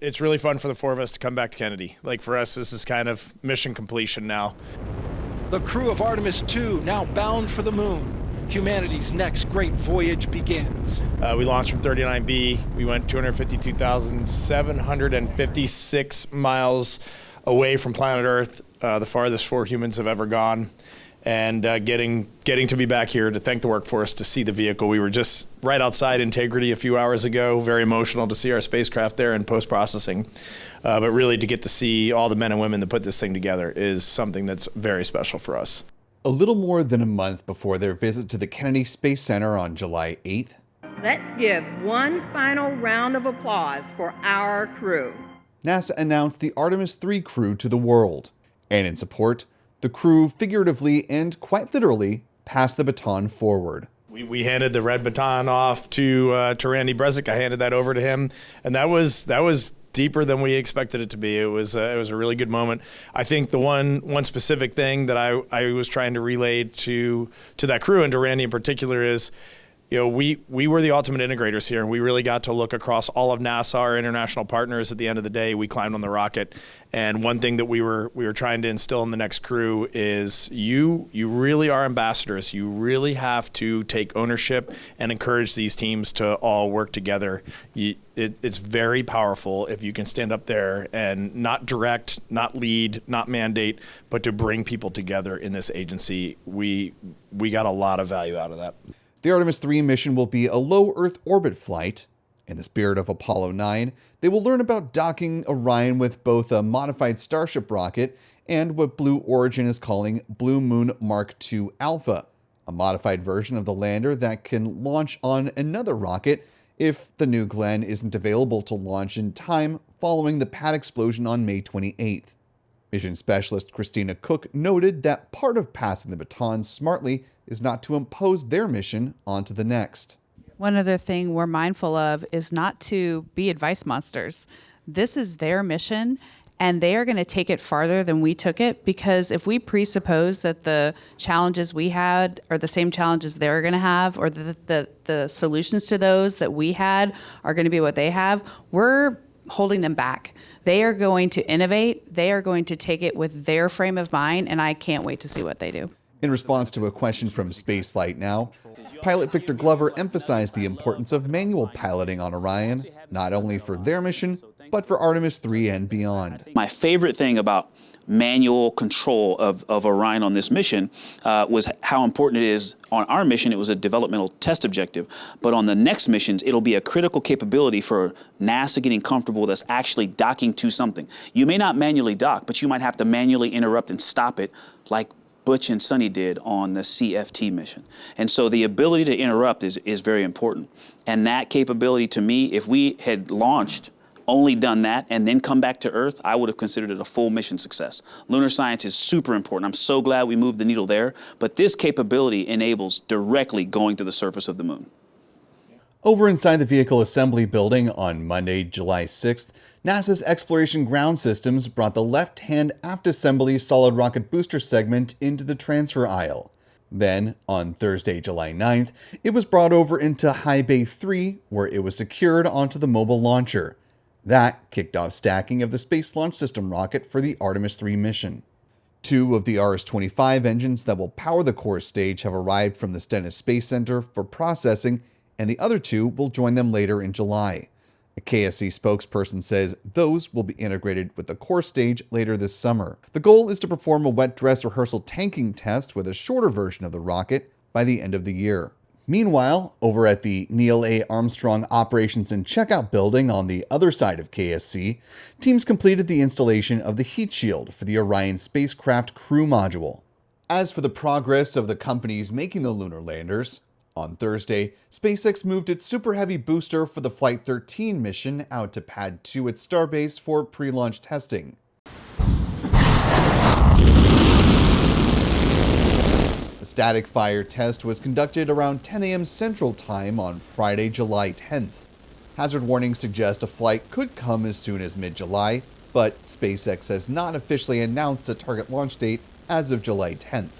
It's really fun for the four of us to come back to Kennedy. Like for us, this is kind of mission completion now. The crew of Artemis 2 now bound for the moon. Humanity's next great voyage begins. We launched from 39B. We went 252,756 miles away from planet Earth, the farthest four humans have ever gone. And getting to be back here to thank the workforce, to see the vehicle. We were just right outside Integrity a few hours ago. Very emotional to see our spacecraft there in post-processing. But really to get to see all the men and women that put this thing together is something that's very special for us. A little more than a month before their visit to the Kennedy Space Center on July 8th. Let's give one final round of applause for our crew. NASA announced the Artemis 3 crew to the world. And in support, the crew figuratively and quite literally passed the baton forward. We handed the red baton off to Randy Brezick. I handed that over to him, and that was deeper than we expected it to be. It was a really good moment. I think the one specific thing that I was trying to relay to that crew and to Randy in particular is, you know, we were the ultimate integrators here, and we really got to look across all of NASA, our international partners. At the end of the day, we climbed on the rocket, and one thing that we were trying to instill in the next crew is you really are ambassadors. You really have to take ownership and encourage these teams to all work together. It's very powerful if you can stand up there and not direct, not lead, not mandate, but to bring people together in this agency. We got a lot of value out of that. The Artemis 3 mission will be a low Earth orbit flight. In the spirit of Apollo 9, they will learn about docking Orion with both a modified Starship rocket and what Blue Origin is calling Blue Moon Mark II Alpha, a modified version of the lander that can launch on another rocket if the New Glenn isn't available to launch in time following the pad explosion on May 28th. Mission specialist Christina Koch noted that part of passing the baton smartly is not to impose their mission onto the next. One other thing we're mindful of is not to be advice monsters. This is their mission, and they are going to take it farther than we took it, because if we presuppose that the challenges we had are the same challenges they're going to have, or the solutions to those that we had are going to be what they have, we're holding them back. They are going to innovate. They are going to take it with their frame of mind, and I can't wait to see what they do. In response to a question from Spaceflight Now, pilot Victor Glover emphasized the importance of manual piloting on Orion, not only for their mission, but for Artemis 3 and beyond. My favorite thing about manual control of Orion on this mission was how important it is. On our mission, it was a developmental test objective, but on the next missions, it'll be a critical capability for NASA getting comfortable with us actually docking to something. You may not manually dock, but you might have to manually interrupt and stop it, like Butch and Sonny did on the CFT mission. And so the ability to interrupt is very important. And that capability, to me, if we had launched, only done that, and then come back to Earth, I would have considered it a full mission success. Lunar science is super important. I'm so glad we moved the needle there, but this capability enables directly going to the surface of the moon. Over inside the vehicle assembly building on Monday, July 6th, NASA's Exploration Ground Systems brought the left-hand aft assembly solid rocket booster segment into the transfer aisle. Then, on Thursday, July 9th, it was brought over into High Bay 3, where it was secured onto the mobile launcher. That kicked off stacking of the Space Launch System rocket for the Artemis 3 mission. 2 of the RS-25 engines that will power the core stage have arrived from the Stennis Space Center for processing, and the other 2 will join them later in July. A KSC spokesperson says those will be integrated with the core stage later this summer. The goal is to perform a wet dress rehearsal tanking test with a shorter version of the rocket by the end of the year. Meanwhile, over at the Neil A. Armstrong Operations and Checkout building on the other side of KSC, teams completed the installation of the heat shield for the Orion spacecraft crew module. As for the progress of the companies making the lunar landers, on Thursday, SpaceX moved its Super Heavy booster for the Flight 13 mission out to Pad 2 at Starbase for pre-launch testing. A static fire test was conducted around 10 a.m. Central Time on Friday, July 10th. Hazard warnings suggest a flight could come as soon as mid-July, but SpaceX has not officially announced a target launch date as of July 10th.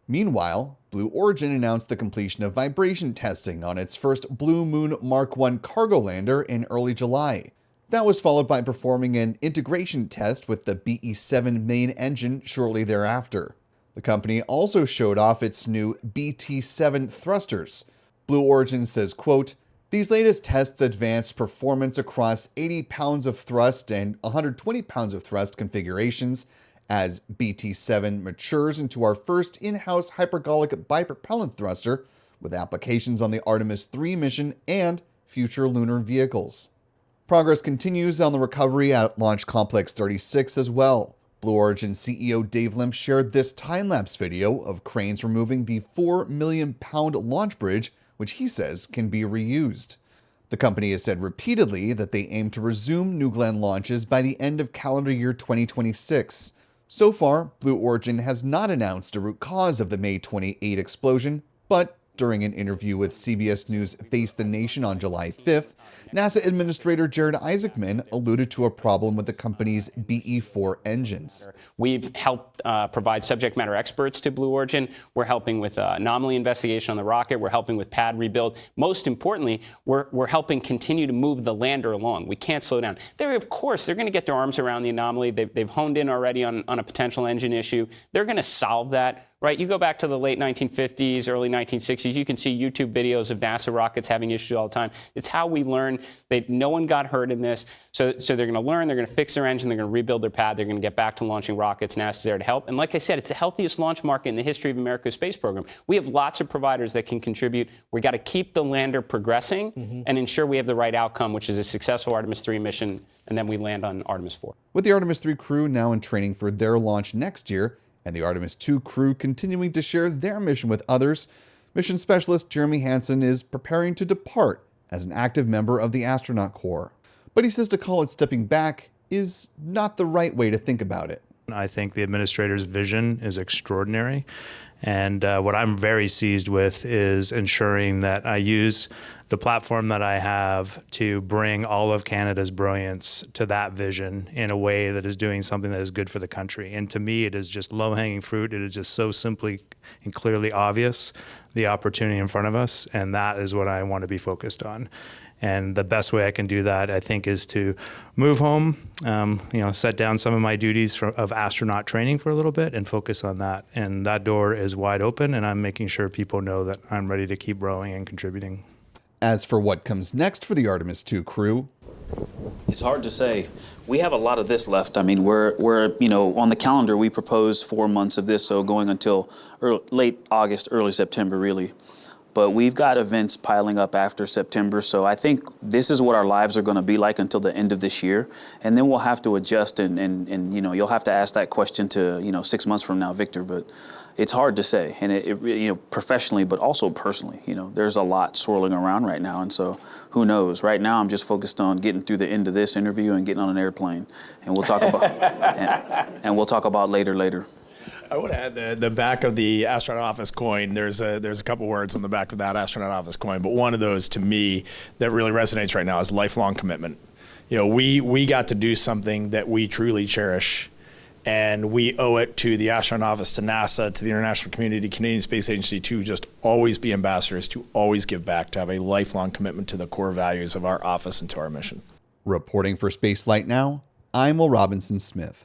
Meanwhile, Blue Origin announced the completion of vibration testing on its first Blue Moon Mark 1 cargo lander in early July. That was followed by performing an integration test with the BE-7 main engine shortly thereafter. The company also showed off its new BT-7 thrusters. Blue Origin says, quote, "These latest tests advanced performance across 80 pounds of thrust and 120 pounds of thrust configurations as BT-7 matures into our first in-house hypergolic bipropellant thruster with applications on the Artemis 3 mission and future lunar vehicles." Progress continues on the recovery at Launch Complex 36 as well. Blue Origin CEO Dave Limp shared this time-lapse video of cranes removing the 4 million pound launch bridge, which he says can be reused. The company has said repeatedly that they aim to resume New Glenn launches by the end of calendar year 2026. So far, Blue Origin has not announced a root cause of the May 28 explosion, but during an interview with CBS News' Face the Nation on July 5th, NASA Administrator Jared Isaacman alluded to a problem with the company's BE-4 engines. We've helped provide subject matter experts to Blue Origin. We're helping with anomaly investigation on the rocket. We're helping with pad rebuild. Most importantly, we're helping continue to move the lander along. We can't slow down. Of course, they're going to get their arms around the anomaly. They've honed in already on a potential engine issue. They're going to solve that. Right, you go back to the late 1950s, early 1960s, you can see YouTube videos of NASA rockets having issues all the time. It's how we learn. No one got hurt in this, so they're going to learn, they're going to fix their engine, they're going to rebuild their pad, they're going to get back to launching rockets. NASA's there to help. And like I said, it's the healthiest launch market in the history of America's space program. We have lots of providers that can contribute. We got to keep the lander progressing and ensure we have the right outcome, which is a successful Artemis 3 mission, and then we land on Artemis 4. With the Artemis 3 crew now in training for their launch next year, and the Artemis 2 crew continuing to share their mission with others, mission specialist Jeremy Hansen is preparing to depart as an active member of the astronaut corps. But he says to call it stepping back is not the right way to think about it. I think the administrator's vision is extraordinary. And what I'm very seized with is ensuring that I use the platform that I have to bring all of Canada's brilliance to that vision in a way that is doing something that is good for the country. And to me, it is just low-hanging fruit. It is just so simply and clearly obvious, the opportunity in front of us, and that is what I want to be focused on. And the best way I can do that, I think, is to move home, set down some of my duties of astronaut training for a little bit and focus on that. And that door is wide open, and I'm making sure people know that I'm ready to keep growing and contributing. As for what comes next for the Artemis 2 crew, it's hard to say. We have a lot of this left. I mean, we're on the calendar, we propose 4 months of this, so going until late August, early September, really. But we've got events piling up after September, so I think this is what our lives are going to be like until the end of this year, and then we'll have to adjust, and you'll have to ask that question to 6 months from now, Victor. But it's hard to say, and it professionally, but also personally, there's a lot swirling around right now, and so who knows? Right now, I'm just focused on getting through the end of this interview and getting on an airplane, and we'll talk about and we'll talk about later. I would add the back of the astronaut office coin. There's a couple words on the back of that astronaut office coin, but one of those to me that really resonates right now is lifelong commitment. We got to do something that we truly cherish, and we owe it to the astronaut office, to NASA, to the international community, Canadian Space Agency, to just always be ambassadors, to always give back, to have a lifelong commitment to the core values of our office and to our mission. Reporting for Spaceflight Now, I'm Will Robinson Smith.